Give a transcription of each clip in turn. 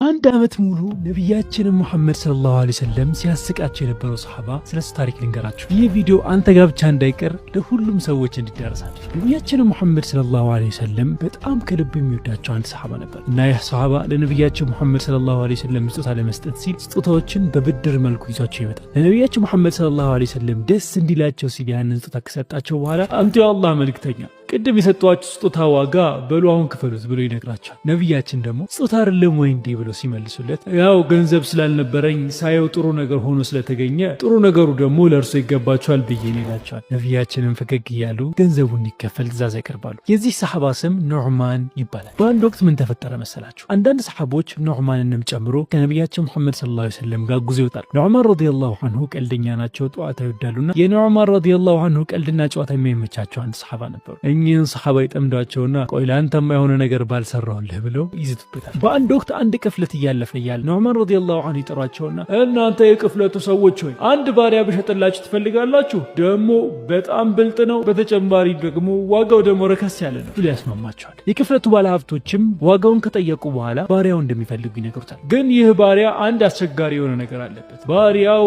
አንድ አመት ሙሉ ነብያችን መሐመድ ሰለላሁ ዐለይሂ ወሰለም ሲያስቃቸው የነበረው ሰሃባ ስለሱ ታሪክ ልንገራችሁ። ይህ ቪዲዮ አንተ ጋር ብቻ እንዳይቀር ለሁሉም ሰዎች እንዲዳረሳቸው። ነብያችን መሐመድ ሰለላሁ ዐለይሂ ወሰለም በጣም ከልብ የሚወዳቸው አንድ ሰሃባ ነበር እና ይህ ሰሃባ ለነብያችን መሐመድ ሰለላሁ ዐለይሂ ወሰለም ስጦታ ለመስጠት ሲል ስጦታዎችን በብድር መልኩ ይዟቸው ይመጣል። ለነብያችን መሐመድ ሰለላሁ ዐለይሂ ወሰለም ደስ እንዲላቸው ሲል ያንን ስጦታ ከሰጣቸው በኋላ አንተ የአላህ መልእክተኛ ቅድም የሰጧችሁ ስጦታ ዋጋ በሉ አሁን ክፈሉት ብሎ ይነግራቸዋል። ነብያችን ደግሞ ስጦታ አይደለም ወይ እንዴ ብሎ ሲመልሱለት ያው ገንዘብ ስላልነበረኝ ሳየው ጥሩ ነገር ሆኖ ስለተገኘ ጥሩ ነገሩ ደግሞ ለእርሶ ይገባቸዋል ብዬ ይላቸዋል። ነብያችንም ፈገግ እያሉ ገንዘቡን እንዲከፈል ትእዛዝ ያቀርባሉ። የዚህ ሰሃባ ስም ኑዕማን ይባላል። በአንድ ወቅት ምን ተፈጠረ መሰላችሁ? አንዳንድ ሰሃቦች ኑዕማንንም ጨምሮ ከነብያችን መሐመድ ሰለላሁ ዐለይሂ ወሰለም ጋር ጉዞ ይወጣሉ። ኑዕማን ረዲየላሁ ዐንሁ ቀልደኛ ናቸው፣ ጨዋታ ይወዳሉና የኑዕማን ረዲየላሁ ዐንሁ ቀልድና ጨዋታ የሚመቻቸው አንድ ሰሃባ ነበሩ። እኚህን ሰሃባ ይጠምዷቸውና ቆይ ለአንተማ የሆነ ነገር ባልሰራሁልህ ብለው ይዝቱበታል። በአንድ ወቅት አንድ ቅፍለት እያለፈ እያለ ኑዕማን ረዲየላሁ ዐንሁ ይጠሯቸውና እናንተ የቅፍለቱ ሰዎች ሆይ አንድ ባሪያ ብሸጥላችሁ ትፈልጋላችሁ? ደግሞ በጣም ብልጥ ነው፣ በተጨማሪ ደግሞ ዋጋው ደግሞ ረከስ ያለ ነው ብሎ ያስማማቸዋል። የቅፍለቱ ባለሀብቶችም ዋጋውን ከጠየቁ በኋላ ባሪያው እንደሚፈልጉ ይነግሩታል። ግን ይህ ባሪያ አንድ አስቸጋሪ የሆነ ነገር አለበት። ባሪያው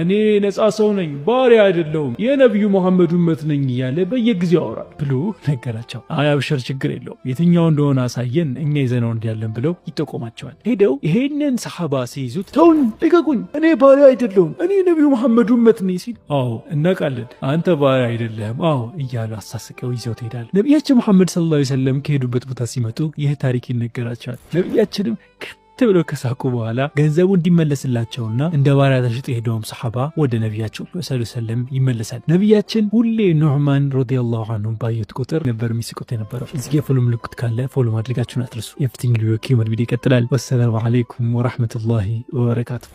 እኔ ነፃ ሰው ነኝ፣ ባሪያ አይደለሁም፣ የነቢዩ መሐመድ ኡመት ነኝ እያለ በየጊዜው ያወራል ብሎ ነገራቸው። አይ አብሽር፣ ችግር የለውም፣ የትኛው እንደሆነ አሳየን፣ እኛ ይዘነው እንዲያለን ብለው ይጠቆማቸዋል። ሄደው ይሄንን ሰሃባ ሲይዙት ተውኝ፣ ልቀቁኝ፣ እኔ ባሪያ አይደለሁም፣ እኔ ነቢዩ መሐመድ ኡመት ነኝ ሲል አዎ እናውቃለን፣ አንተ ባሪያ አይደለህም፣ አዎ እያሉ አሳስቀው ይዘው ትሄዳል። ነቢያችን መሐመድ ሰለላሁ ዐለይሂ ወሰለም ከሄዱበት ቦታ ሲመጡ ይህ ታሪክ ይነገራቸዋል። ነቢያችንም ብለው ከሳቁ በኋላ ገንዘቡ እንዲመለስላቸውና እንደ ባሪያ ተሽጦ የሄደውም ሰሃባ ወደ ነቢያቸው ሰለላሁ ዐለይሂ ወሰለም ይመለሳል። ነቢያችን ሁሌ ኑዕማን ረዲየላሁ ዐንሁ ባዩት ቁጥር ነበር የሚስቁት የነበረው። እዚህ የፎሎ ምልክት ካለ ፎሎ ማድረጋችሁን አትርሱ። የፍትኝ ቪዲዮ ኪመር ቪዲዮ ይቀጥላል። ወሰላሙ አለይኩም ወራህመቱላሂ ወበረካቱ።